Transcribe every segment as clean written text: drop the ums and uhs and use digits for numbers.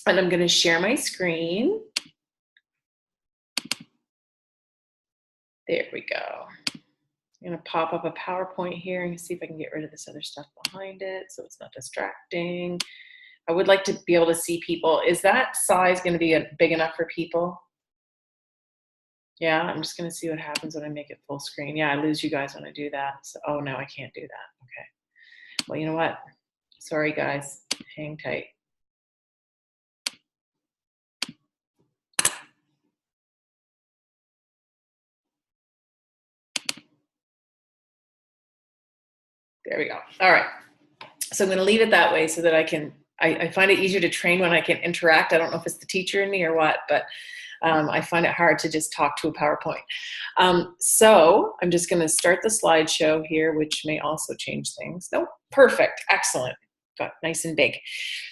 And I'm going to share my screen. There we go. I'm going to pop up a PowerPoint here and see if I can get rid of this other stuff behind it so it's not distracting. I would like to be able to see people. Is that size going to be big enough for people? Yeah, I'm just going to see what happens when I make it full screen. Yeah, I lose you guys when I do that. So, oh, no, I can't do that. Okay. Well, you know what? Sorry, guys. Hang tight. There we go. All right. So I'm going to leave it that way so that I find it easier to train when I can interact. I don't know if it's the teacher in me or what, but I find it hard to just talk to a PowerPoint. So I'm just going to start the slideshow here, which may also change things. Nope, perfect, excellent, got nice and big.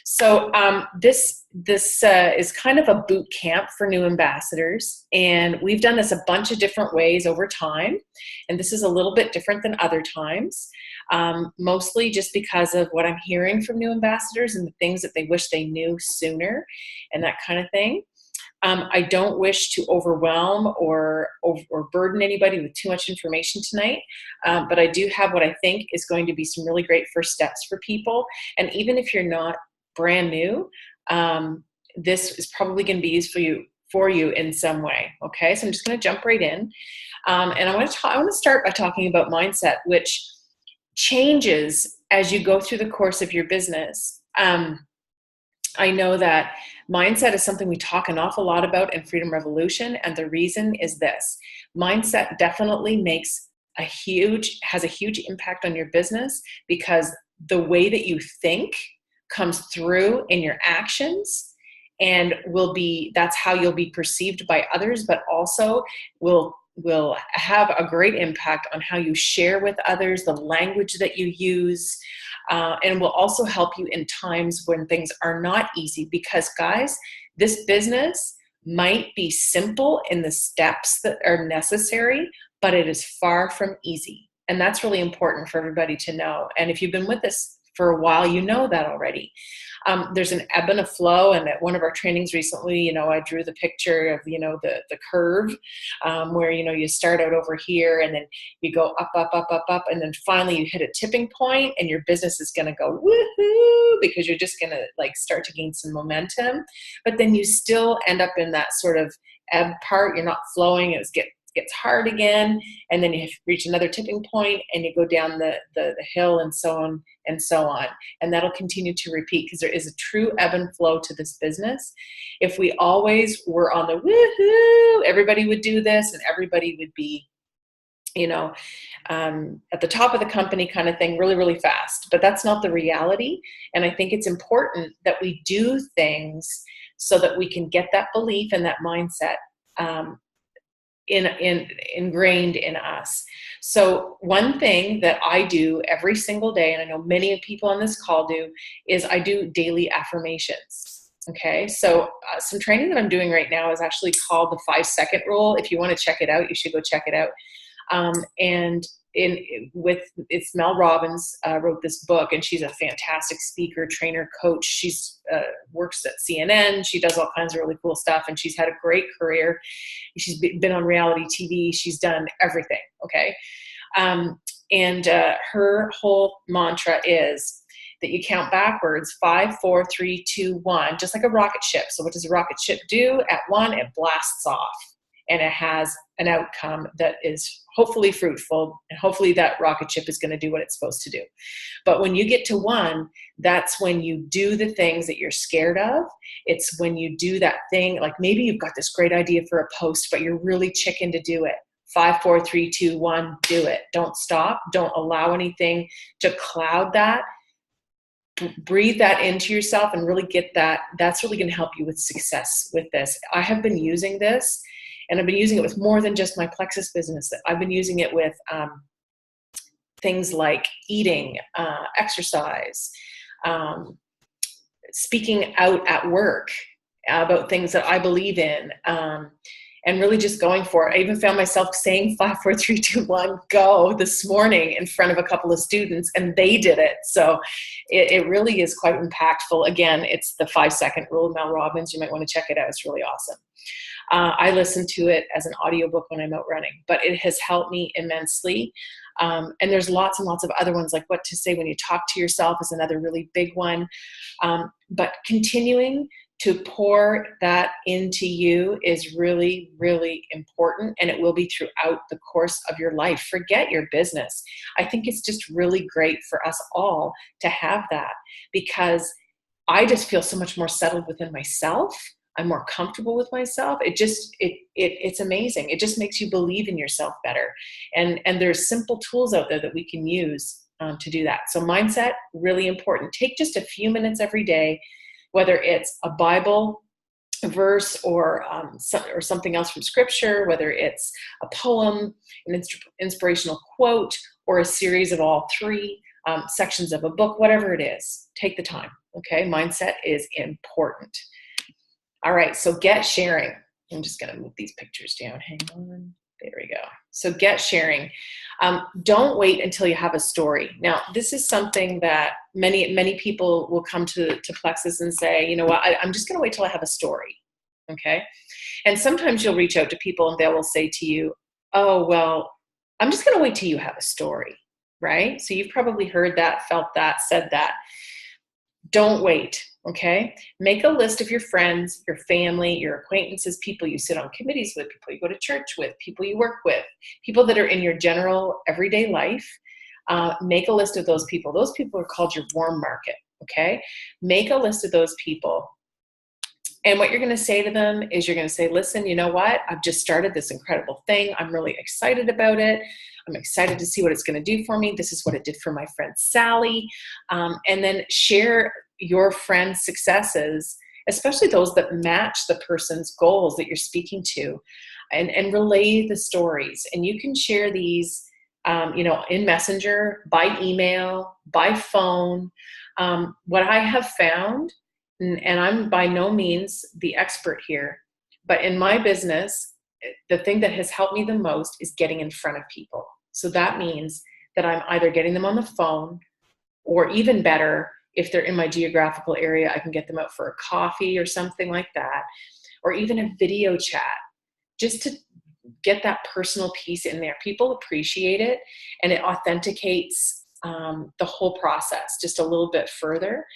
So this is kind of a boot camp for new ambassadors, and we've done this a bunch of different ways over time, and this is a little bit different than other times. Mostly just because of what I'm hearing from new ambassadors and the things that they wish they knew sooner and that kind of thing. I don't wish to overwhelm or burden anybody with too much information tonight, but I do have what I think is going to be some really great first steps for people. And even if you're not brand new, this is probably going to be useful for you in some way. Okay, so I'm just going to jump right in, and I want to start by talking about mindset, which changes as you go through the course of your business. I know that mindset is something we talk an awful lot about in Freedom Revolution, and the reason is this. Mindset definitely has a huge impact on your business, because the way that you think comes through in your actions, and that's how you'll be perceived by others, but also will have a great impact on how you share with others, the language that you use, and will also help you in times when things are not easy. Because guys, this business might be simple in the steps that are necessary, but it is far from easy. And that's really important for everybody to know. And if you've been with us for a while, you know that already. There's an ebb and a flow, and at one of our trainings recently, I drew the picture of, the curve, where, you start out over here and then you go up, up, up, up, up, and then finally you hit a tipping point and your business is going to go woohoo, because you're just going to start to gain some momentum, but then you still end up in that sort of ebb part. You're not flowing. It gets hard again, and then you reach another tipping point and you go down the hill, and so on and so on. And that'll continue to repeat, because there is a true ebb and flow to this business. If we always were on the woohoo, everybody would do this and everybody would be, at the top of the company kind of thing, really, really fast. But that's not the reality. And I think it's important that we do things so that we can get that belief and that mindset ingrained in us. So one thing that I do every single day, and I know many people on this call do, is I do daily affirmations. Okay, so some training that I'm doing right now is actually called the 5-second rule. If you want to check it out, you should go check it out. And it's Mel Robbins wrote this book, and she's a fantastic speaker, trainer, coach. She's works at CNN. She does all kinds of really cool stuff, and she's had a great career. She's been on reality TV. She's done everything. Okay, and her whole mantra is that you count backwards, 5, 4, 3, 2, 1, just like a rocket ship. So what does a rocket ship do? At 1, it blasts off, and it has an outcome that is hopefully fruitful, and hopefully that rocket ship is going to do what it's supposed to do. But when you get to 1, that's when you do the things that you're scared of. It's when you do that thing, like maybe you've got this great idea for a post, but you're really chicken to do it. 5, 4, 3, 2, 1, do it. Don't stop. Don't allow anything to cloud that. Breathe that into yourself and really get that. That's really going to help you with success with this. I have been using this, and I've been using it with more than just my Plexus business. I've been using it with things like eating, exercise, speaking out at work about things that I believe in, and really just going for it. I even found myself saying 5, 4, 3, 2, 1, go this morning in front of a couple of students, and they did it. So it really is quite impactful. Again, it's the 5-second rule of Mel Robbins. You might want to check it out. It's really awesome. I listen to it as an audiobook when I'm out running, but it has helped me immensely. And there's lots and lots of other ones, like what to say when you talk to yourself is another really big one. But continuing to pour that into you is really, really important, and it will be throughout the course of your life. Forget your business. I think it's just really great for us all to have that, because I just feel so much more settled within myself. I'm more comfortable with myself. It's amazing. It just makes you believe in yourself better. And there's simple tools out there that we can use to do that. So mindset, really important. Take just a few minutes every day, whether it's a Bible verse or something else from scripture, whether it's a poem, an inspirational quote, or a series of all three, sections of a book, whatever it is, take the time. Okay. Mindset is important. All right, so get sharing. I'm just going to move these pictures down. Hang on. There we go. So get sharing. Don't wait until you have a story. Now, this is something that many people will come to Plexus and say, you know what, I'm just going to wait till I have a story. Okay. And sometimes you'll reach out to people and they will say to you, oh, well, I'm just going to wait till you have a story, right? So you've probably heard that, felt that, said that. Don't wait. Okay. Make a list of your friends, your family, your acquaintances, people you sit on committees with, people you go to church with, people you work with, people that are in your general everyday life. Make a list of those people. Those people are called your warm market. Okay. Make a list of those people. And what you're going to say to them is you're going to say, listen, you know what? I've just started this incredible thing. I'm really excited about it. I'm excited to see what it's going to do for me. This is what it did for my friend Sally. And then share your friend's successes, especially those that match the person's goals that you're speaking to, and relay the stories. And you can share these, in Messenger, by email, by phone. What I have found, and I'm by no means the expert here, but in my business, the thing that has helped me the most is getting in front of people. So that means that I'm either getting them on the phone, or even better, if they're in my geographical area, I can get them out for a coffee or something like that, or even a video chat, just to get that personal piece in there. People appreciate it, and it authenticates the whole process just a little bit further.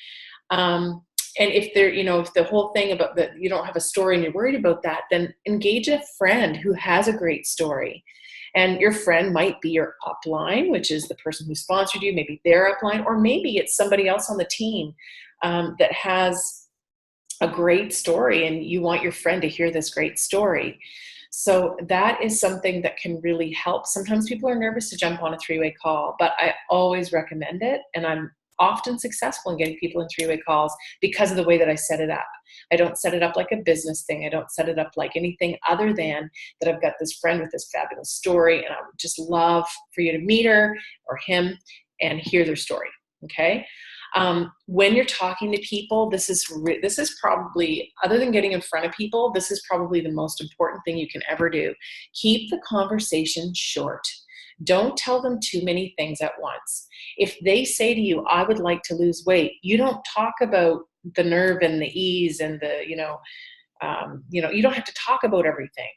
And if if the whole thing about that, you don't have a story and you're worried about that, then engage a friend who has a great story. And your friend might be your upline, which is the person who sponsored you, maybe their upline, or maybe it's somebody else on the team that has a great story and you want your friend to hear this great story. So that is something that can really help. Sometimes people are nervous to jump on a 3-way call, but I always recommend it. And I'm often successful in getting people in 3-way calls because of the way that I set it up. I don't set it up like a business thing. I don't set it up like anything other than that I've got this friend with this fabulous story, and I would just love for you to meet her or him and hear their story. Okay. When you're talking to people, this is probably, other than getting in front of people, this is probably the most important thing you can ever do. Keep the conversation short. Don't tell them too many things at once. If they say to you, I would like to lose weight, you don't talk about the nerve and the ease and the, you don't have to talk about everything.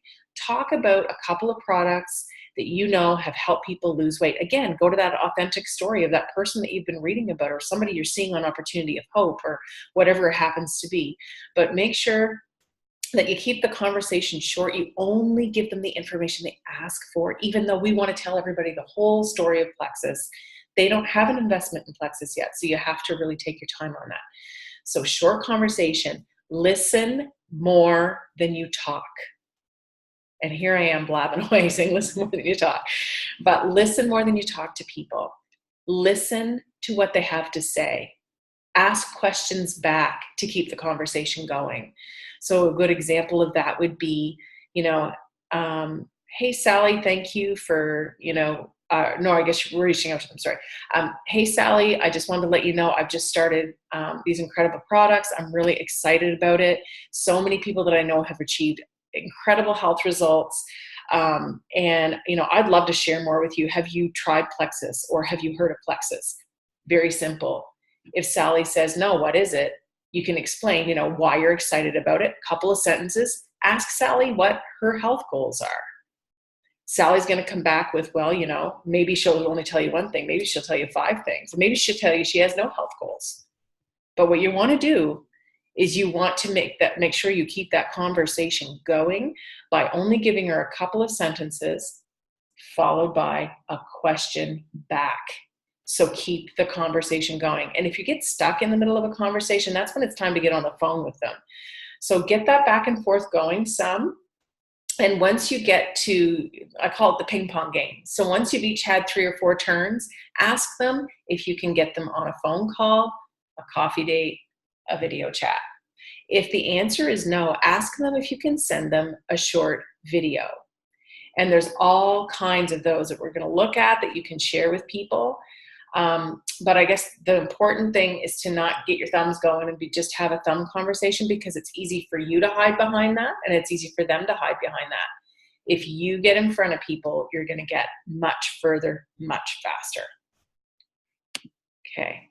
Talk about a couple of products that have helped people lose weight. Again, go to that authentic story of that person that you've been reading about, or somebody you're seeing on Opportunity of Hope, or whatever it happens to be. But make sure that you keep the conversation short. You only give them the information they ask for, even though we want to tell everybody the whole story of Plexus. They don't have an investment in Plexus yet, so you have to really take your time on that. So short conversation, listen more than you talk. And here I am blabbing away saying listen more than you talk. But listen more than you talk to people. Listen to what they have to say. Ask questions back to keep the conversation going. So a good example of that would be, hey, Sally, thank you for, no, I guess we're reaching out to them, sorry. Hey, Sally, I just wanted to let you know I've just started these incredible products. I'm really excited about it. So many people that I know have achieved incredible health results. And, you know, I'd love to share more with you. Have you tried Plexus, or have you heard of Plexus? Very simple. If Sally says, no, what is it? You can explain, you know, why you're excited about it. Couple of sentences. Ask Sally what her health goals are. Sally's going to come back with, well, you know, maybe she'll only tell you one thing. Maybe she'll tell you 5 things. Maybe she'll tell you she has no health goals. But what you want to do is you want to make sure you keep that conversation going by only giving her a couple of sentences followed by a question back. So keep the conversation going. And if you get stuck in the middle of a conversation, that's when it's time to get on the phone with them. So get that back and forth going some. And once you get to, I call it the ping pong game. So once you've each had 3 or 4 turns, ask them if you can get them on a phone call, a coffee date, a video chat. If the answer is no, ask them if you can send them a short video. And there's all kinds of those that we're going to look at that you can share with people. But I guess the important thing is to not get your thumbs going and just have a thumb conversation, because it's easy for you to hide behind that, and it's easy for them to hide behind that. If you get in front of people, you're going to get much further, much faster. Okay.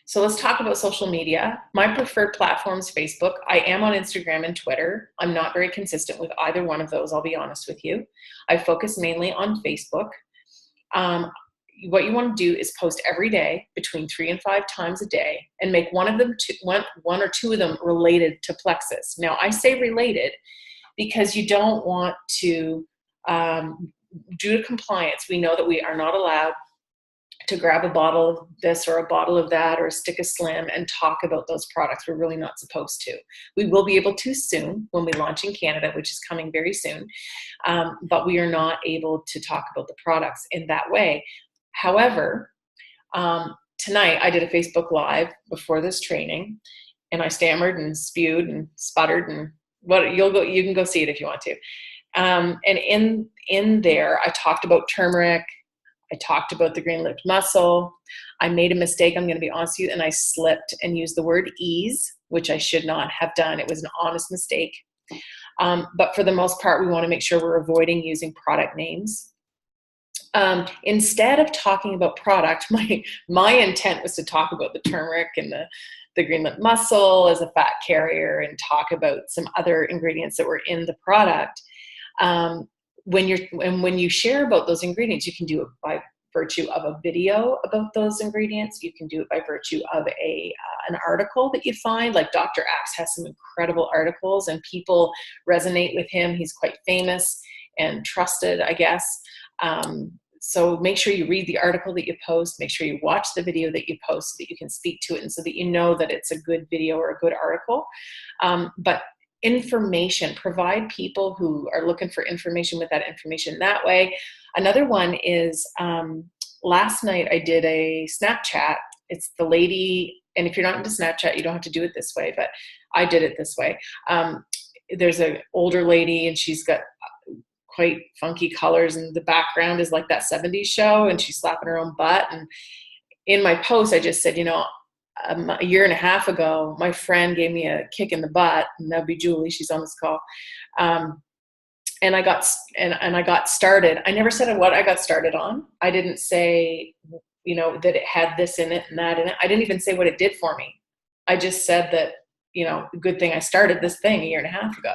So let's talk about social media. My preferred platform is Facebook. I am on Instagram and Twitter. I'm not very consistent with either one of those, I'll be honest with you. I focus mainly on Facebook. What you want to do is post every day between 3 and 5 times a day, and make one or two of them related to Plexus. Now, I say related because you don't want to, due to compliance, we know that we are not allowed to grab a bottle of this or a bottle of that or a stick of Slim and talk about those products. We're really not supposed to. We will be able to soon when we launch in Canada, which is coming very soon, but we are not able to talk about the products in that way. However, tonight I did a Facebook Live before this training, and I stammered and spewed and sputtered, and you can go see it if you want to. And in there, I talked about turmeric. I talked about the green-lipped mussel. I made a mistake, I'm going to be honest with you, and I slipped and used the word ease, which I should not have done. It was an honest mistake. But for the most part, we want to make sure we're avoiding using product names. Instead of talking about product, my intent was to talk about the turmeric and the green-lipped mussel as a fat carrier, and talk about some other ingredients that were in the product. When you share about those ingredients, you can do it by virtue of a video about those ingredients. You can do it by virtue of an article that you find. Like Dr. Axe has some incredible articles, and people resonate with him. He's quite famous and trusted, I guess. So make sure you read the article that you post. Make sure you watch the video that you post so that you can speak to it, and so that you know that it's a good video or a good article. But information, provide people who are looking for information with that information that way. Another one is, last night I did a Snapchat. It's the lady, and if you're not into Snapchat, you don't have to do it this way, but I did it this way. There's an older lady, and she's got quite funky colors, and the background is like that 70s show, and she's slapping her own butt. And in my post, I just said, you know, a year and a half ago, my friend gave me a kick in the butt, and that'd be Julie. She's on this call. And I got started. I never said what I got started on. I didn't say, you know, that it had this in it and that in it. I didn't even say what it did for me. I just said that, you know, good thing I started this thing a year and a half ago.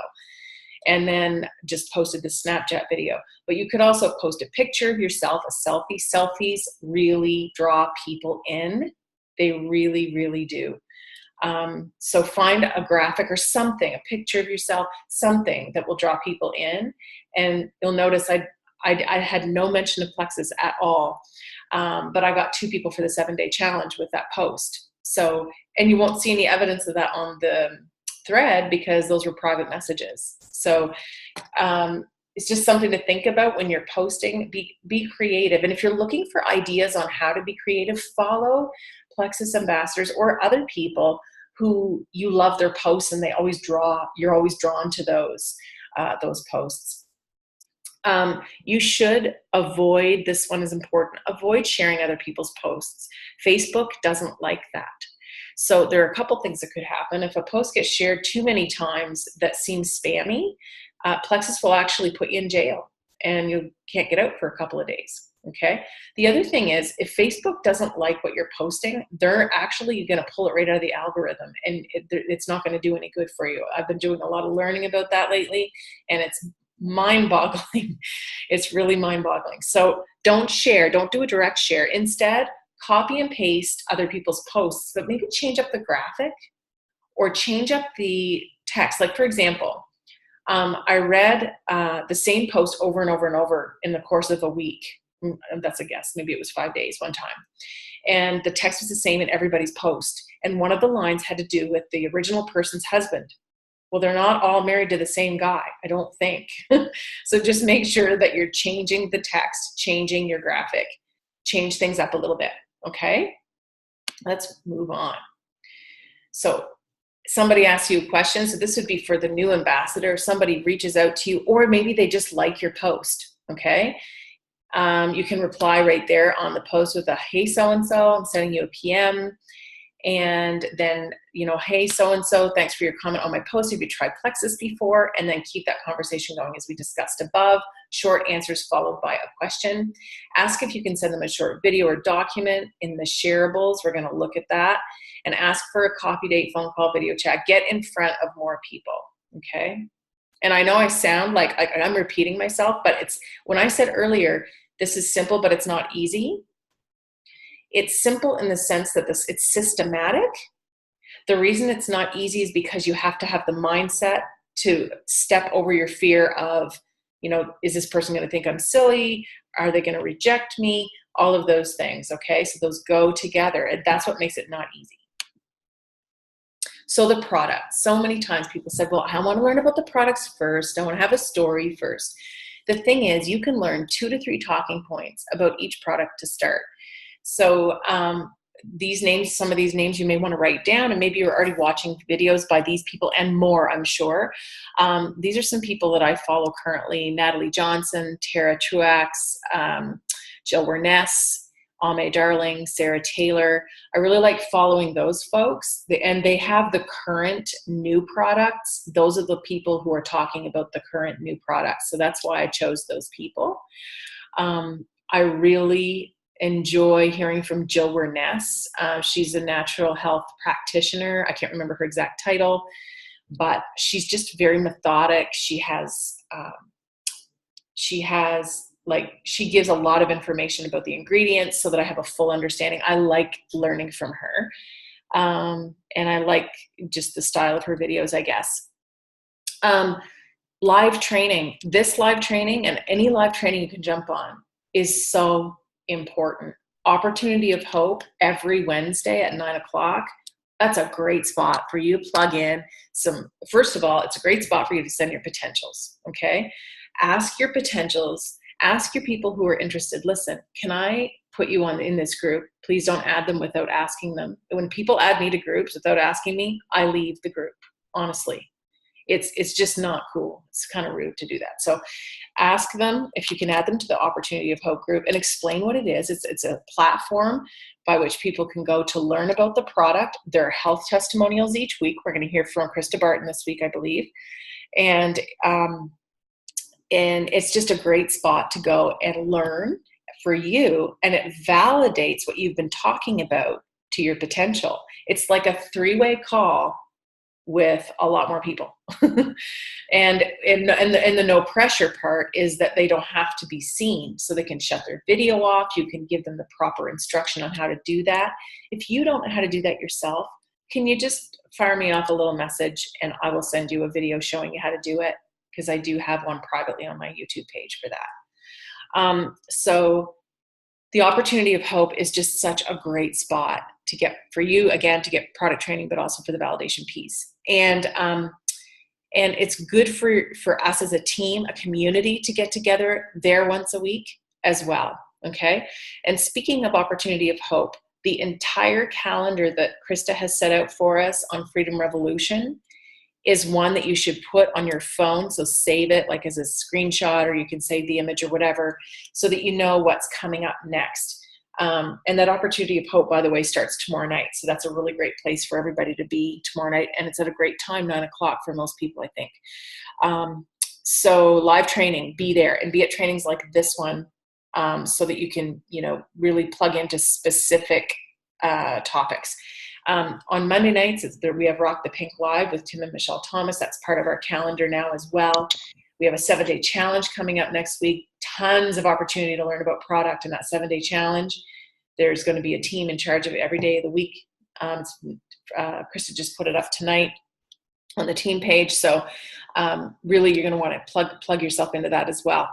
And then just posted the Snapchat video. But you could also post a picture of yourself, a selfie. Selfies really draw people in. They really, really do. So find a graphic or something, a picture of yourself, something that will draw people in. And you'll notice I had no mention of Plexus at all. But I got 2 people for the 7-day challenge with that post. So, and you won't see any evidence of that on the thread because those were private messages. So it's just something to think about when you're posting. Be creative. And if you're looking for ideas on how to be creative, follow Plexus ambassadors or other people who you love their posts, and you're always drawn to those posts. You should avoid, this one is important, avoid sharing other people's posts. Facebook doesn't like that. So there are a couple things that could happen. If a post gets shared too many times that seems spammy, Plexus will actually put you in jail and you can't get out for a couple of days. Okay. The other thing is, if Facebook doesn't like what you're posting, they're actually going to pull it right out of the algorithm, and it's not going to do any good for you. I've been doing a lot of learning about that lately, and it's mind-boggling. It's really mind-boggling. So don't share. Don't do a direct share. Instead, copy and paste other people's posts, but maybe change up the graphic or change up the text. Like, for example, I read the same post over and over and over in the course of a week. That's a guess. Maybe it was 5 days one time. And the text was the same in everybody's post. And one of the lines had to do with the original person's husband. Well, they're not all married to the same guy, I don't think. So just make sure that you're changing the text, changing your graphic, change things up a little bit. Okay, let's move on. So somebody asks you a question. So this would be for the new ambassador. Somebody reaches out to you, or maybe they just like your post. Okay. You can reply right there on the post with a, hey, so-and-so, I'm sending you a PM. And then, hey, so-and-so, thanks for your comment on my post. Have you tried Plexus before? And then keep that conversation going as we discussed above. Short answers followed by a question. Ask if you can send them a short video or document in the shareables. We're going to look at that. And ask for a coffee date, phone call, video chat. Get in front of more people, okay? And I know I sound like I'm repeating myself, but it's, when I said earlier, this is simple, but it's not easy. It's simple in the sense that it's systematic. The reason it's not easy is because you have to have the mindset to step over your fear of, is this person going to think I'm silly? Are they going to reject me? All of those things, okay? So those go together, and that's what makes it not easy. So the product, so many times people said, well, I want to learn about the products first. I want to have a story first. The thing is, you can learn 2 to 3 talking points about each product to start. So these names, some of these names you may want to write down, and maybe you're already watching videos by these people and more, I'm sure. These are some people that I follow currently: Natalie Johnson, Tara Truax, Jill Werness, Ame Darling, Sarah Taylor. I really like following those folks, and they have the current new products. Those are the people who are talking about the current new products. So that's why I chose those people. I really enjoy hearing from Jill Werness. She's a natural health practitioner. I can't remember her exact title, but she's just very methodic. She gives a lot of information about the ingredients so that I have a full understanding. I like learning from her. And I like just the style of her videos, I guess. Live training. This live training and any live training you can jump on is so important. Opportunity of Hope every Wednesday at 9:00. That's a great spot for you to plug in some. First of all, it's a great spot for you to send your potentials. Okay. Ask your potentials. Ask your people who are interested. Listen, can I put you in this group? Please don't add them without asking them. When people add me to groups without asking me, I leave the group. Honestly, it's just not cool. It's kind of rude to do that. So ask them if you can add them to the Opportunity of Hope group and explain what it is. It's a platform by which people can go to learn about the product. There are health testimonials each week. We're going to hear from Krista Barton this week, I believe. And it's just a great spot to go and learn for you. And it validates what you've been talking about to your potential. It's like a 3-way call with a lot more people. and the no pressure part is that they don't have to be seen, so they can shut their video off. You can give them the proper instruction on how to do that. If you don't know how to do that yourself, can you just fire me off a little message and I will send you a video showing you how to do it? Because I do have one privately on my YouTube page for that. So the Opportunity of Hope is just such a great spot to get for you, again, to get product training, but also for the validation piece. And it's good for us as a team, a community, to get together there once a week as well. Okay. And speaking of Opportunity of Hope, the entire calendar that Krista has set out for us on Freedom Revolution is one that you should put on your phone. So save it like as a screenshot, or you can save the image or whatever, so that you know what's coming up next. And that Opportunity of Hope, by the way, starts tomorrow night. So that's a really great place for everybody to be tomorrow night. And it's at a great time, 9:00 for most people, I think. So live training, be there and be at trainings like this one, so that you can, really plug into specific topics. On Monday nights, we have Rock the Pink Live with Tim and Michelle Thomas. That's part of our calendar now as well. We have a 7-day challenge coming up next week. Tons of opportunity to learn about product in that 7-day challenge. There's going to be a team in charge of it every day of the week. Krista just put it up tonight on the team page. So really, you're going to want to plug yourself into that as well.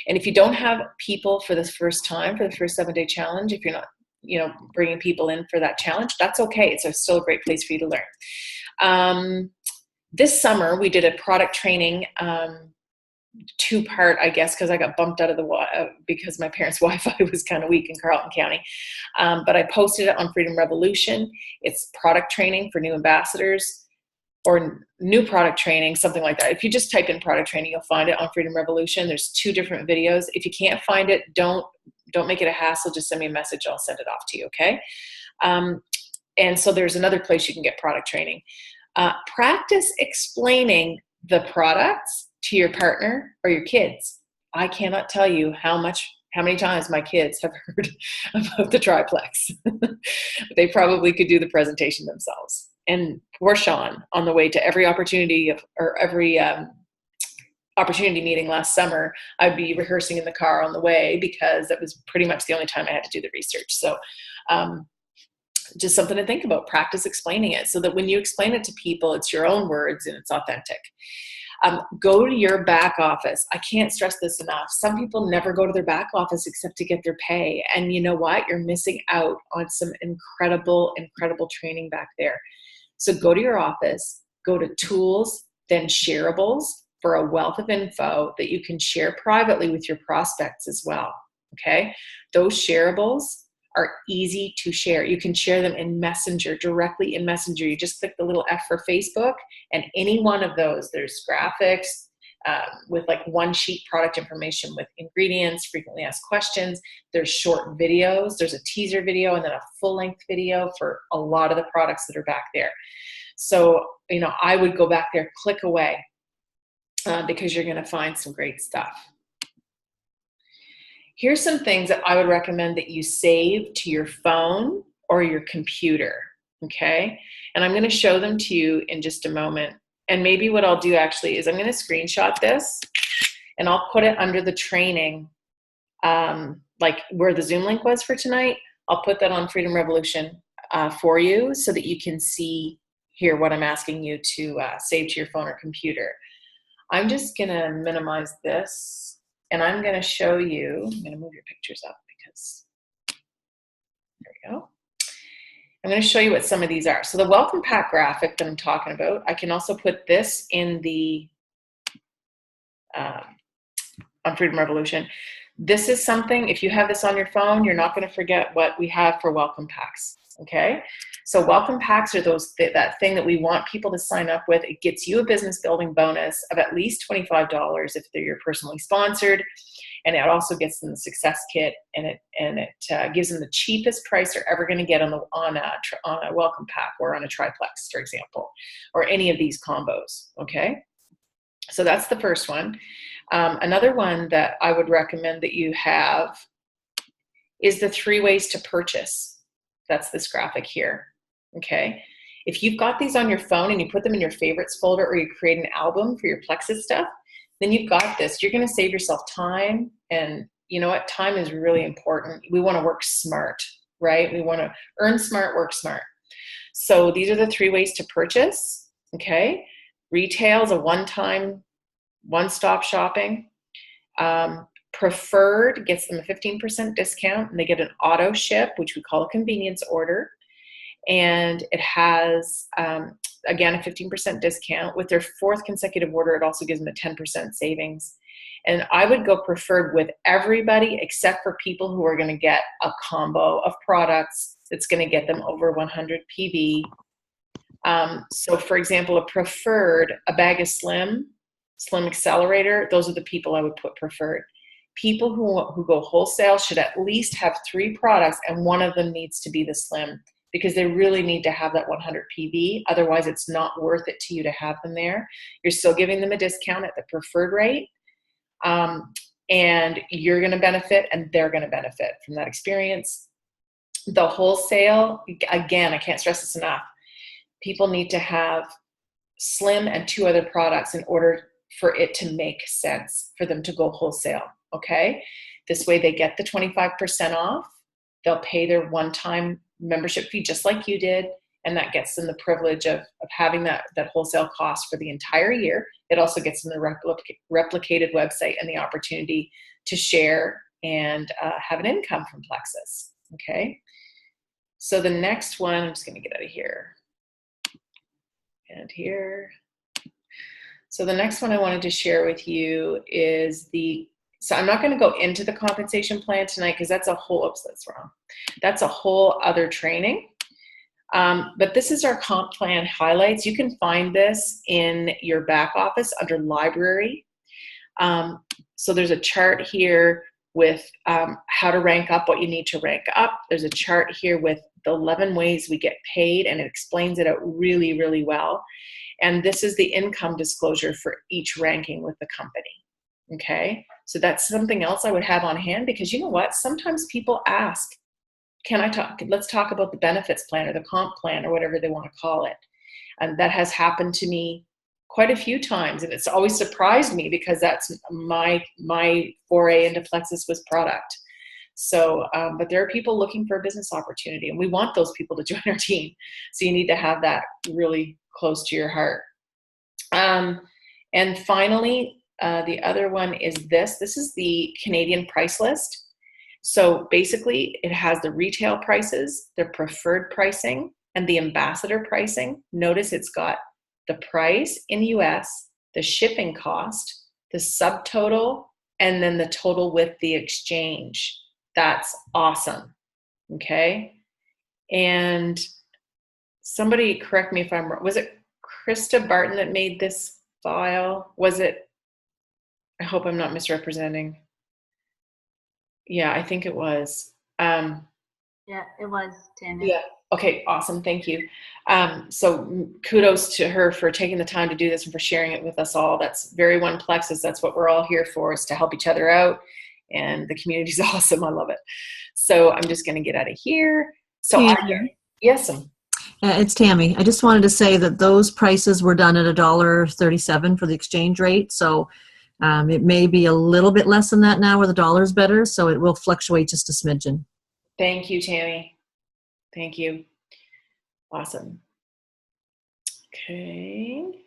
And if you don't have people for the first time, for the first 7-day challenge, if you're not, bringing people in for that challenge, that's okay. It's still a great place for you to learn. This summer, we did a product training, 2-part, I guess, because I got bumped out of because my parents' Wi-Fi was kind of weak in Carleton County. But I posted it on Freedom Revolution. It's product training for new ambassadors, or new product training, something like that. If you just type in product training, you'll find it on Freedom Revolution. There's 2 different videos. If you can't find it, don't make it a hassle. Just send me a message. I'll send it off to you, okay? And so there's another place you can get product training. Practice explaining the products to your partner or your kids. I cannot tell you how many times my kids have heard about the triplex. They probably could do the presentation themselves. And poor Sean, on the way to every opportunity opportunity meeting last summer, I'd be rehearsing in the car on the way, because that was pretty much the only time I had to do the research. So just something to think about. Practice explaining it so that when you explain it to people, it's your own words and it's authentic. Go to your back office. I can't stress this enough. Some people never go to their back office except to get their pay. And you know what? You're missing out on some incredible, incredible training back there. So go to your office, go to tools, then shareables for a wealth of info that you can share privately with your prospects as well. Okay? Those shareables are easy to share. You can share them in Messenger, directly in Messenger. You just click the little F for Facebook, and any one of those, there's graphics with like one sheet product information with ingredients, frequently asked questions. There's short videos. There's a teaser video and then a full-length video for a lot of the products that are back there. So, I would go back there, click away, because you're going to find some great stuff. Here's some things that I would recommend that you save to your phone or your computer, okay? And I'm going to show them to you in just a moment. And maybe what I'll do actually is I'm going to screenshot this and I'll put it under the training, like where the Zoom link was for tonight. I'll put that on Freedom Revolution for you so that you can see here what I'm asking you to save to your phone or computer. I'm just going to minimize this. And I'm going to show you, I'm going to move your pictures up because, there we go. I'm going to show you what some of these are. So the welcome pack graphic that I'm talking about, I can also put this in the, on Freedom Revolution. This is something, if you have this on your phone, you're not going to forget what we have for welcome packs, okay? So welcome packs are that thing that we want people to sign up with. It gets you a business building bonus of at least $25 if you're personally sponsored. And it also gets them the success kit, and it gives them the cheapest price they're ever going to get on a welcome pack or on a triplex, for example, or any of these combos, okay? So that's the first one. Another one that I would recommend that you have is the 3 ways to purchase. That's this graphic here, okay? If you've got these on your phone and you put them in your favorites folder, or you create an album for your Plexus stuff, then you've got this. You're going to save yourself time, and you know what? Time is really important. We want to work smart, right? We want to earn smart, work smart. So these are the 3 ways to purchase, okay? Retail is a one-time, one-stop shopping. Preferred gets them a 15% discount, and they get an auto ship, which we call a convenience order. And it has, again, a 15% discount. With their 4th consecutive order, it also gives them a 10% savings. And I would go preferred with everybody except for people who are going to get a combo of products that's going to get them over 100 PV. So for example, a preferred, a bag of Slim Accelerator, those are the people I would put preferred. People who go wholesale should at least have 3 products, and one of them needs to be the Slim. because they really need to have that 100 PV. Otherwise, it's not worth it to you to have them there. You're still giving them a discount at the preferred rate. And you're going to benefit and they're going to benefit from that experience. The wholesale, again, I can't stress this enough. People need to have Slim and 2 other products in order for it to make sense for them to go wholesale. Okay. This way they get the 25% off. They'll pay their one-time membership fee just like you did. And that gets them the privilege of having that wholesale cost for the entire year. It also gets them the replicated website and the opportunity to share and have an income from Plexus. Okay. So the next one, I'm just going to get out of here and here. So the next one I wanted to share with you is so I'm not going to go into the compensation plan tonight because that's a whole, oops, that's wrong. That's a whole other training. But this is our comp plan highlights. You can find this in your back office under library. So there's a chart here with how to rank up what you need to rank up. There's a chart here with the 11 ways we get paid, and it explains it out really, really well. And this is the income disclosure for each ranking with the company. Okay, so that's something else I would have on hand, because you know what? Sometimes people ask, let's talk about the benefits plan or the comp plan or whatever they want to call it. And that has happened to me quite a few times. And it's always surprised me because that's my foray into Plexus was product. So, but there are people looking for a business opportunity, and we want those people to join our team. So you need to have that really close to your heart. And finally, the other one is this. This is the Canadian price list. So basically, it has the retail prices, the preferred pricing, and the ambassador pricing. Notice it's got the price in US, the shipping cost, the subtotal, and then the total with the exchange. That's awesome. Okay. And somebody correct me if I'm wrong. Was it Krista Barton that made this file? Was it? I hope I'm not misrepresenting. Yeah, I think it was. Yeah, it was, Tanya. Yeah. Okay, awesome. Thank you. So kudos to her for taking the time to do this and for sharing it with us all. That's very One Plexus. That's what we're all here for, is to help each other out. And the community's awesome. I love it. So I'm just going to get out of here. So yes. It's Tammy. I just wanted to say that those prices were done at $1.37 for the exchange rate. So it may be a little bit less than that now where the dollar is better. So it will fluctuate just a smidgen. Thank you, Tammy. Thank you. Awesome. Okay.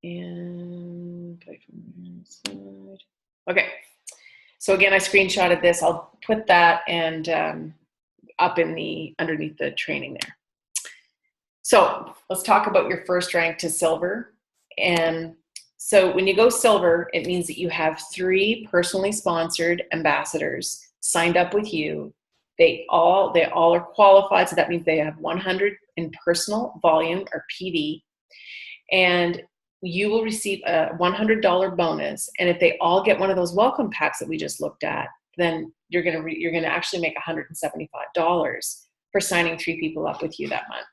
And okay. So again, I screenshotted this. I'll put that and up in underneath the training there. So let's talk about your first rank to silver. And so when you go silver, it means that you have 3 personally sponsored ambassadors signed up with you. They all are qualified. So that means they have 100 in personal volume or PV. And you will receive a $100 bonus. And if they all get one of those welcome packs that we just looked at, then you're going to actually make $175 for signing 3 people up with you that month.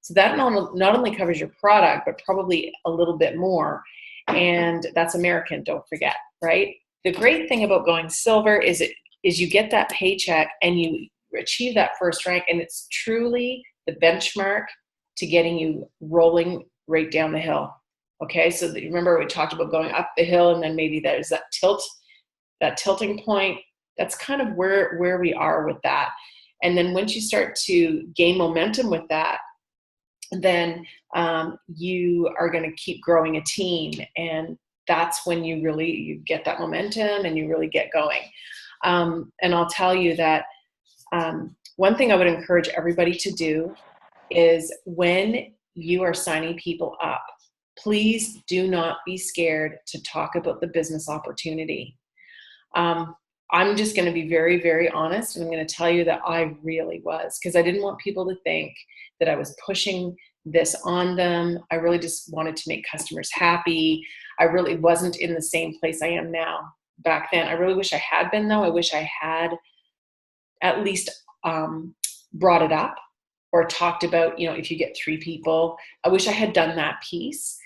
So that not only covers your product, but probably a little bit more. And that's American, don't forget, right? The great thing about going silver is you get that paycheck and you achieve that first rank, and it's truly the benchmark to getting you rolling right down the hill. Okay, so remember we talked about going up the hill, and then maybe there's that tilting point. That's kind of where we are with that. And then once you start to gain momentum with that, then you are going to keep growing a team, and that's when you get that momentum and you really get going. And I'll tell you that one thing I would encourage everybody to do is when you are signing people up, please do not be scared to talk about the business opportunity. I'm just going to be very, very honest, and I'm going to tell you that I really was, because I didn't want people to think that I was pushing this on them. I really just wanted to make customers happy. I really wasn't in the same place I am now back then. I really wish I had been, though. I wish I had at least brought it up or talked about, you know, if you get 3 people. I wish I had done that piece,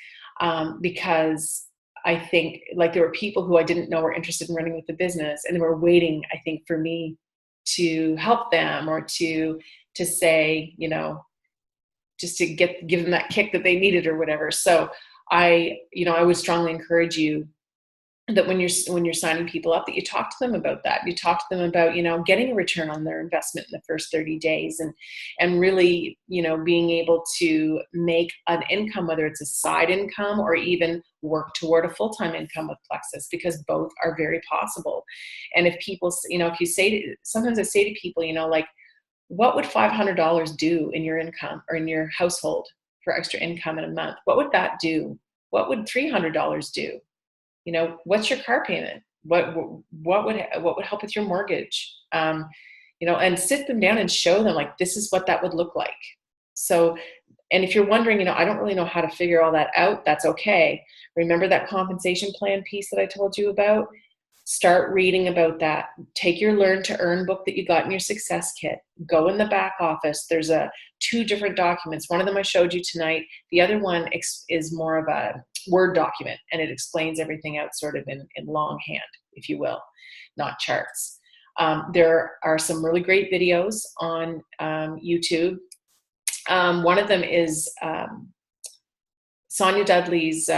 because I think like there were people who I didn't know were interested in running with the business, and they were waiting, I think, for me to help them or to say, you know, just to give them that kick that they needed or whatever. So I would strongly encourage you that when you're signing people up, that you talk to them about that. You talk to them about, you know, getting a return on their investment in the first 30 days and really, you know, being able to make an income, whether it's a side income or even work toward a full-time income with Plexus, because both are very possible. And if people, you know, if you say sometimes I say to people, you know, like, what would $500 do in your income or in your household for extra income in a month? What would that do? What would $300 do? You know, what's your car payment? What would help with your mortgage? You know, and sit them down and show them, like, this is what that would look like. So, and if you're wondering, you know, I don't really know how to figure all that out, that's okay. Remember that compensation plan piece that I told you about? Start reading about that. Take your Learn to Earn book that you got in your success kit. Go in the back office. There's 2 different documents. One of them I showed you tonight. The other one is more of a Word document, and it explains everything out sort of in longhand, if you will, not charts. There are some really great videos on YouTube. One of them is Sonia Dudley's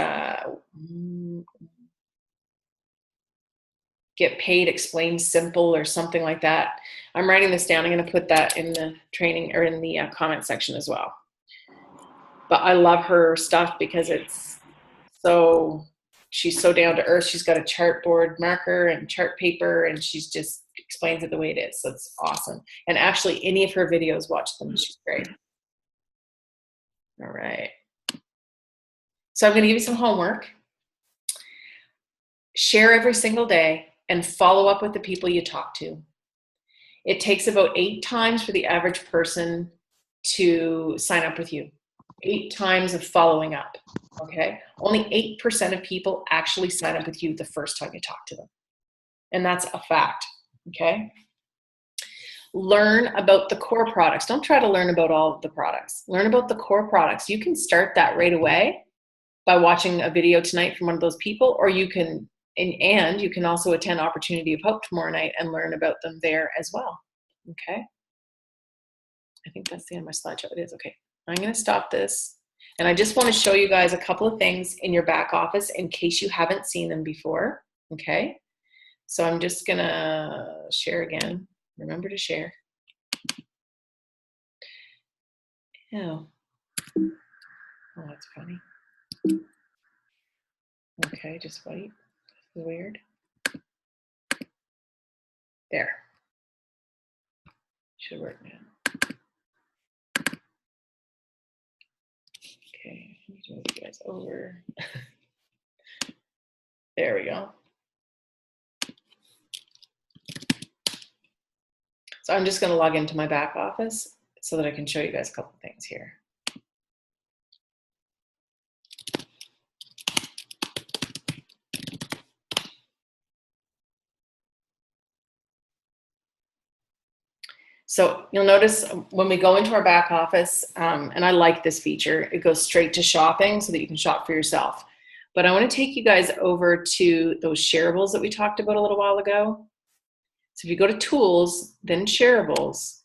Get Paid Explained Simple or something like that. I'm writing this down. I'm going to put that in the training or in the comment section as well. But I love her stuff because she's so down to earth. She's got a chartboard marker and chart paper, and she's just explains it the way it is. So it's awesome. And actually, any of her videos, watch them. She's great. All right. So I'm going to give you some homework. Share every single day and follow up with the people you talk to. It takes about 8 times for the average person to sign up with you. 8 times of following up, okay? Only 8% of people actually sign up with you the first time you talk to them. And that's a fact, okay? Learn about the core products. Don't try to learn about all of the products. Learn about the core products. You can start that right away by watching a video tonight from one of those people, or you can, and you can also attend Opportunity of Hope tomorrow night and learn about them there as well, okay? I think that's the end of my slideshow. It is, okay. I'm going to stop this. And I just want to show you guys a couple of things in your back office in case you haven't seen them before, okay? So I'm just going to share again. Remember to share. Oh, that's funny. Okay, just wait. This is weird. There. Should work now. Okay, let me move you guys over. There we go. So I'm just going to log into my back office so that I can show you guys a couple things here. So you'll notice when we go into our back office, and I like this feature, it goes straight to shopping so that you can shop for yourself. But I want to take you guys over to those shareables that we talked about a little while ago. So if you go to Tools, then Shareables,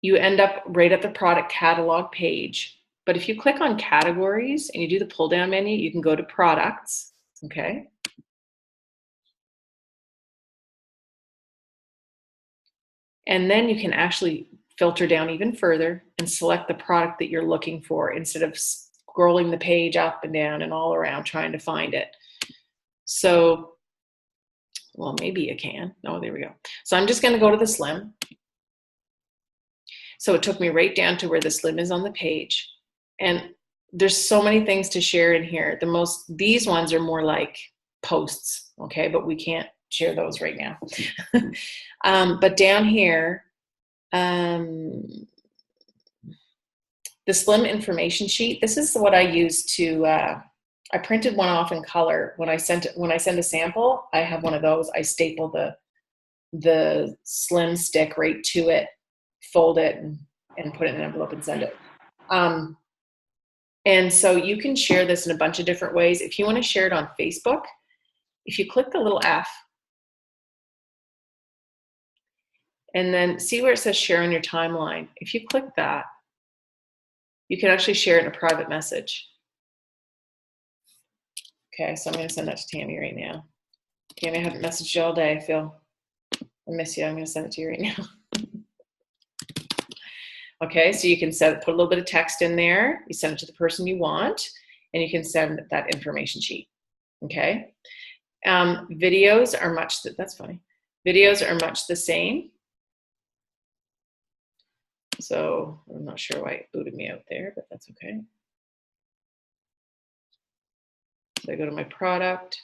you end up right at the product catalog page. But if you click on Categories and you do the pull down menu, you can go to Products, okay? And then you can actually filter down even further and select the product that you're looking for instead of scrolling the page up and down and all around trying to find it. So, well, maybe you can. Oh, there we go. So I'm just going to go to the Slim. So it took me right down to where the Slim is on the page. And there's so many things to share in here. These ones are more like posts, okay? But we can't share those right now. But down here, the Slim information sheet, this is what I use to, I printed one off in color. When I send a sample, I have one of those. I staple the the slim stick right to it, fold it, and put it in an envelope and send it. And so you can share this in a bunch of different ways. If you want to share it on Facebook, if you click the little F, and then see where it says share on your timeline. If you click that, you can actually share it in a private message. Okay, so I'm going to send that to Tammy right now. Tammy, I haven't messaged you all day. I miss you. I'm going to send it to you right now. Okay, so you can put a little bit of text in there. You send it to the person you want, and you can send that information sheet. Okay, videos are that's funny. Videos are much the same. So I'm not sure why it booted me out there, but that's okay. So I go to my product.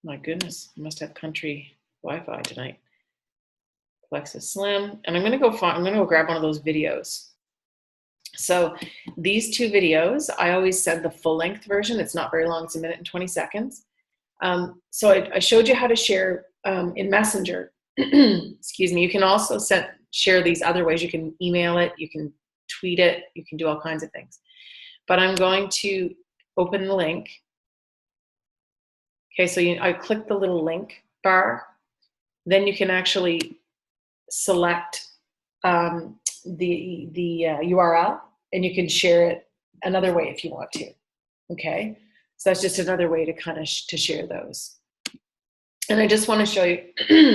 My goodness, I must have country Wi-Fi tonight. Plexus Slim, and I'm going to go grab one of those videos. So these two videos, I always send the full length version. It's not very long. It's 1 minute and 20 seconds. So I showed you how to share in Messenger. Excuse me. You can also share these other ways. You can email it. You can tweet it. You can do all kinds of things. But I'm going to open the link. Okay, so I click the little link bar. Then you can actually select the URL, and you can share it another way if you want to. Okay, so that's just another way to kind of to share those. And I just want to show you,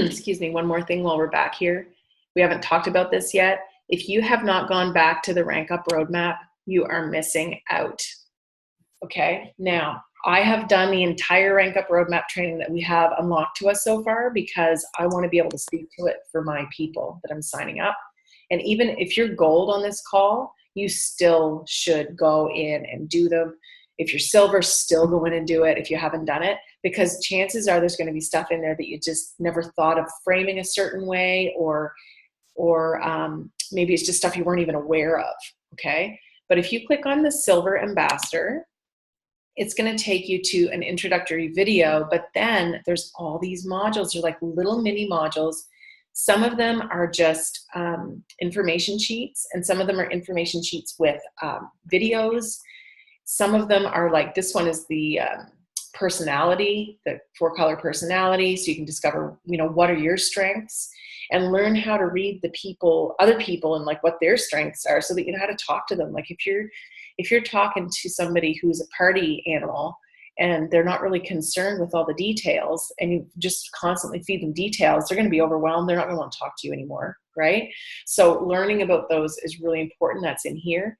excuse me, one more thing while we're back here. We haven't talked about this yet. If you have not gone back to the Rank Up Roadmap, you are missing out. Okay, now I have done the entire Rank Up Roadmap training that we have unlocked to us so far because I want to be able to speak to it for my people that I'm signing up. And even if you're gold on this call, you still should go in and do them. If you're silver, still go in and do it if you haven't done it, because chances are there's going to be stuff in there that you just never thought of framing a certain way, or maybe it's just stuff you weren't even aware of, okay? But if you click on the Silver Ambassador, it's going to take you to an introductory video, but then there's all these modules. They're like little mini modules. Some of them are just information sheets, and some of them are information sheets with videos. Some of them are like, this one is the personality, the 4-color personality, so you can discover, what are your strengths, and learn how to read other people and like what their strengths are, so that you know how to talk to them. Like if you're talking to somebody who's a party animal and they're not really concerned with all the details, and you just constantly feed them details, they're going to be overwhelmed. They're not going to want to talk to you anymore, right? So learning about those is really important. That's in here.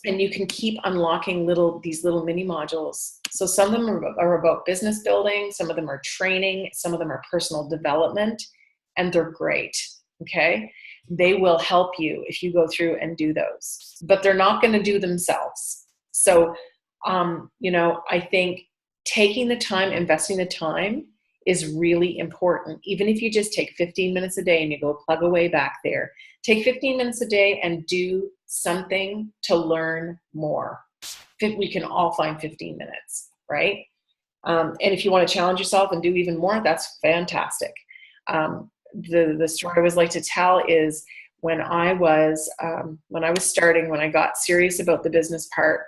And you can keep unlocking these little mini modules. So some of them are about business building, some of them are training, some of them are personal development, and they're great, okay? They will help you if you go through and do those, but they're not going to do themselves. So, I think taking the time, investing the time is really important. Even if you just take 15 minutes a day and you go plug away back there, take 15 minutes a day and do something to learn more. We can all find 15 minutes, right? And if you want to challenge yourself and do even more, that's fantastic. The story I always like to tell is when I got serious about the business part,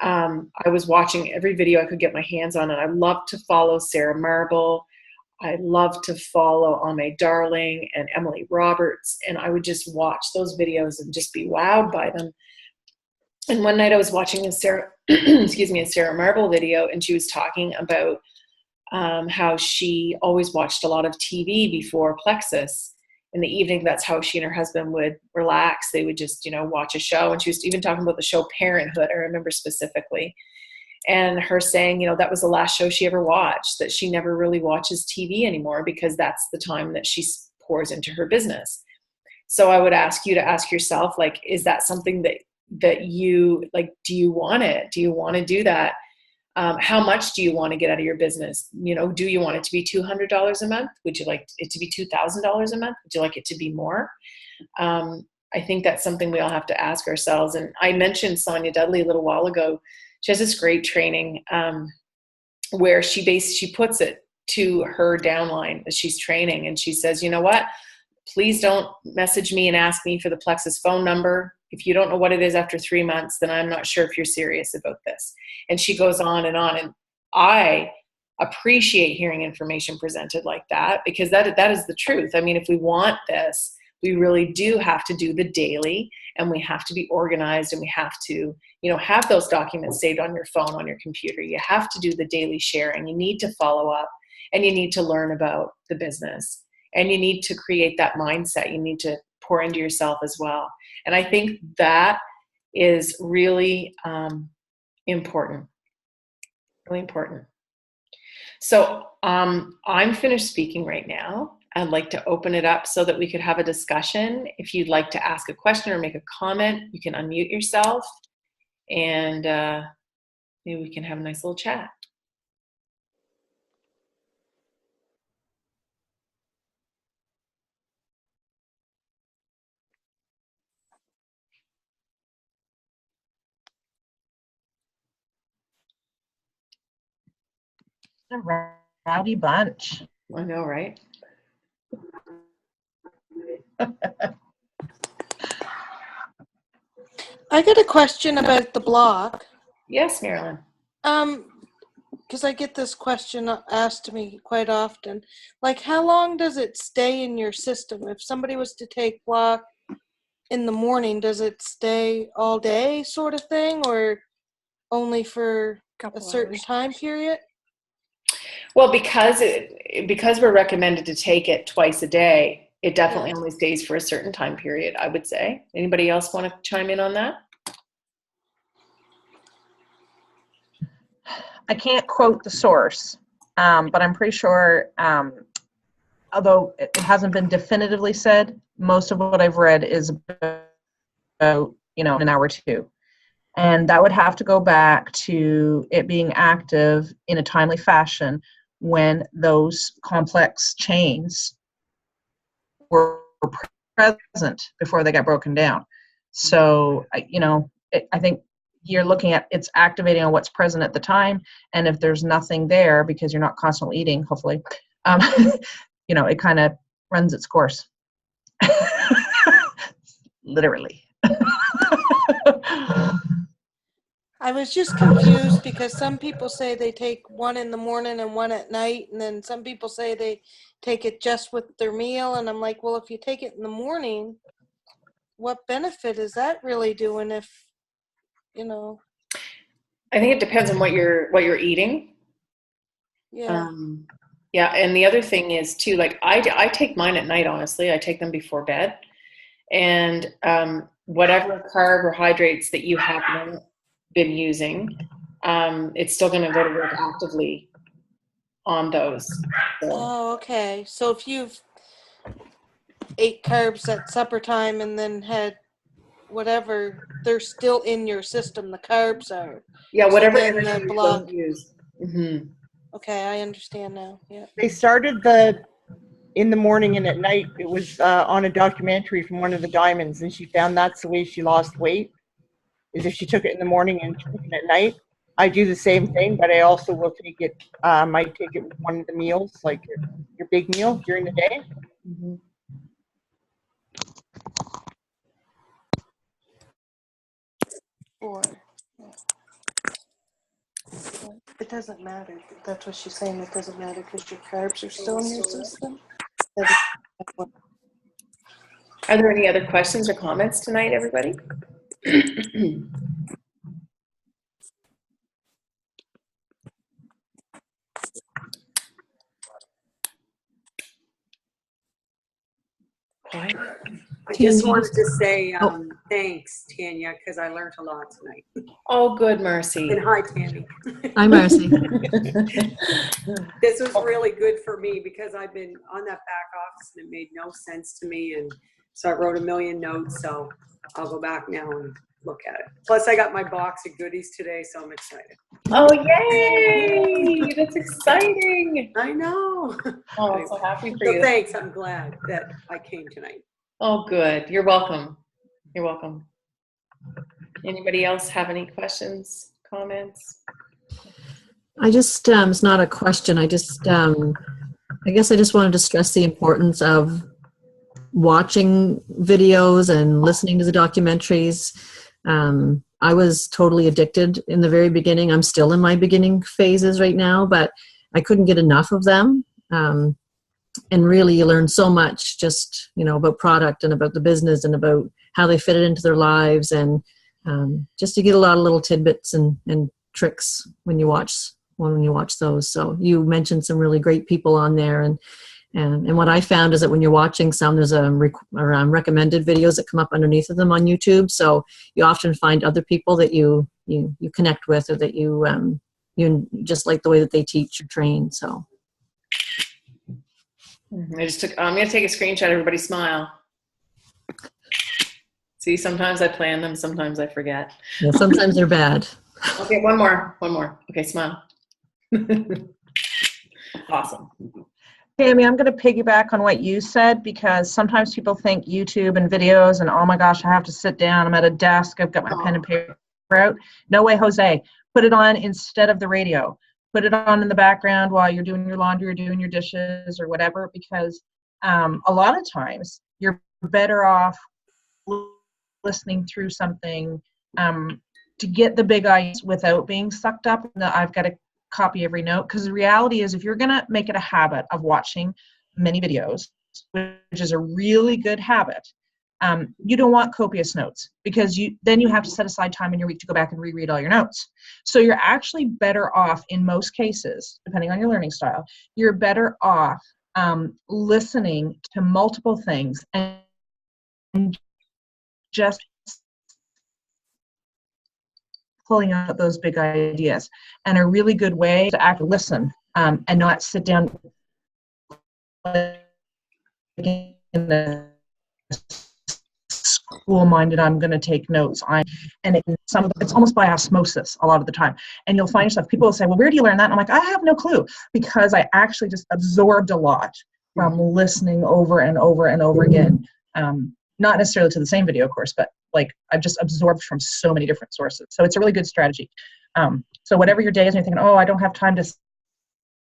I was watching every video I could get my hands on, and I love to follow Sarah Marble. I love to follow Ame Darling and Emily Roberts, and I would just watch those videos and just be wowed by them. And one night I was watching a Sarah Marble video, and she was talking about how she always watched a lot of TV before Plexus. In the evening, that's how she and her husband would relax. They would just, watch a show. And she was even talking about the show Parenthood, I remember specifically. And her saying, that was the last show she ever watched, that she never really watches TV anymore because that's the time that she pours into her business. So I would ask you to ask yourself, like, is that something that you, like, do you want it? Do you want to do that? How much do you want to get out of your business? Do you want it to be $200 a month? Would you like it to be $2,000 a month? Would you like it to be more? I think that's something we all have to ask ourselves. And I mentioned Sonia Dudley a little while ago. She has this great training where she puts it to her downline that she's training. And she says, you know what? Please don't message me and ask me for the Plexus phone number. If you don't know what it is after 3 months, then I'm not sure if you're serious about this. And she goes on. And I appreciate hearing information presented like that, because that is the truth. I mean, if we want this, we really do have to do the daily, and we have to be organized, and we have to, have those documents saved on your phone, on your computer. You have to do the daily sharing. You need to follow up, and you need to learn about the business, and you need to create that mindset. You need to pour into yourself as well. And I think that is really important, really important. So I'm finished speaking right now. I'd like to open it up so that we could have a discussion. If you'd like to ask a question or make a comment, you can unmute yourself, and maybe we can have a nice little chat. A rowdy bunch. I know, right? I got a question about the block. Yes, Marilyn. Because I get this question asked to me quite often. Like, how long does it stay in your system? If somebody was to take block in the morning, does it stay all day, sort of thing, or only for a certain time period? Well, because we're recommended to take it twice a day, it definitely only stays for a certain time period, I would say. Anybody else want to chime in on that? I can't quote the source, but I'm pretty sure, although it hasn't been definitively said, most of what I've read is about, an hour or two. And that would have to go back to it being active in a timely fashion when those complex chains were present before they got broken down. So, I think you're looking at it's activating on what's present at the time. And if there's nothing there, because you're not constantly eating, hopefully, it kind of runs its course. Literally. I was just confused because some people say they take one in the morning and one at night, and then some people say they take it just with their meal. And I'm like, well, if you take it in the morning, what benefit is that really doing if, I think it depends on what you're eating. Yeah. Yeah, and the other thing is too, like I take mine at night, honestly. I take them before bed. And whatever carbohydrates that you have been using, it's still going to go to work actively on those. So. Oh, okay. So if you've ate carbs at supper time and then had whatever, they're still in your system. The carbs are. Yeah, whatever so energy the you block. don't use. Mm-hmm. Okay, I understand now. Yeah. They started in the morning and at night. It was on a documentary from one of the Diamonds, and she found that's the way she lost weight, is if she took it in the morning and took it at night. I do the same thing, but I also will take it, might take it with one of the meals, like your big meal during the day. Mm-hmm. Or it doesn't matter. That's what she's saying. It doesn't matter because your carbs are still in your system. Are there any other questions or comments tonight, everybody? I just wanted to say thanks, Tanya, because I learned a lot tonight. Oh, good, Mercy. And hi, Tammy. Hi, Mercy. This was really good for me because I've been on that back office and it made no sense to me. And so I wrote a million notes. So I'll go back now and look at it. Plus, I got my box of goodies today, so I'm excited. Oh, yay! That's exciting. I know. Oh, I'm so happy for So you. thanks. I'm glad that I came tonight. Oh, good. You're welcome. You're welcome. Anybody else have any questions, comments? I just, it's not a question. I just, I guess I just wanted to stress the importance of watching videos and listening to the documentaries. I was totally addicted in the very beginning. I'm still in my beginning phases right now, but I couldn't get enough of them. And really you learn so much just, about product and about the business and about how they fit it into their lives. And just to get a lot of little tidbits and tricks when you watch those. So you mentioned some really great people on there. And what I found is that when you're watching some, there's recommended videos that come up underneath of them on YouTube. So you often find other people that you connect with, or that you just like the way that they teach or train. So I'm going to take a screenshot. Everybody smile. See, sometimes I plan them, sometimes I forget. yeah, sometimes they're bad. Okay, one more. Okay, smile. Awesome. Tammy, I'm going to piggyback on what you said, because sometimes people think YouTube and videos and, oh my gosh, I have to sit down. I'm at a desk. I've got my pen and paper out. No way, Jose. Put it on instead of the radio. Put it on in the background while you're doing your laundry or doing your dishes or whatever, because a lot of times you're better off listening through something to get the big ideas without being sucked up. I've got to copy every note, because the reality is, if you're going to make it a habit of watching many videos, which is a really good habit, you don't want copious notes, because then you have to set aside time in your week to go back and reread all your notes. So you're actually better off, in most cases, depending on your learning style, you're better off listening to multiple things and just pulling out those big ideas. And a really good way to listen and not sit down in the school-minded, I'm going to take notes. It's almost by osmosis a lot of the time. And you'll find yourself, people will say, well, where do you learn that? And I'm like, I have no clue, because I actually just absorbed a lot from listening over and over and over again. Not necessarily to the same video, of course, but I've just absorbed from so many different sources. So it's a really good strategy. So whatever your day is, and you're thinking, oh, I don't have time to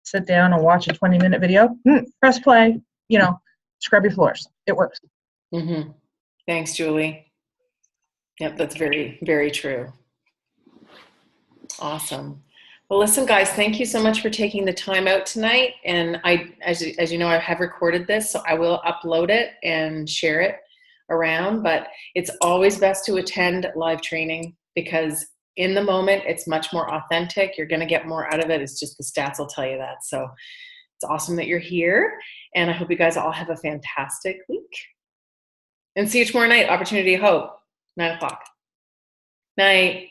sit down and watch a 20-minute video, press play, scrub your floors. It works. Mm-hmm. Thanks, Julie. Yep, that's very, very true. Awesome. Well, listen, guys, thank you so much for taking the time out tonight. And as you know, I have recorded this, so I will upload it and share it around. But it's always best to attend live training, because in the moment, it's much more authentic. You're going to get more out of it. It's just the stats will tell you that. So it's awesome that you're here. And I hope you guys all have a fantastic week. And see you tomorrow night, Opportunity of Hope, 9 o'clock. Night.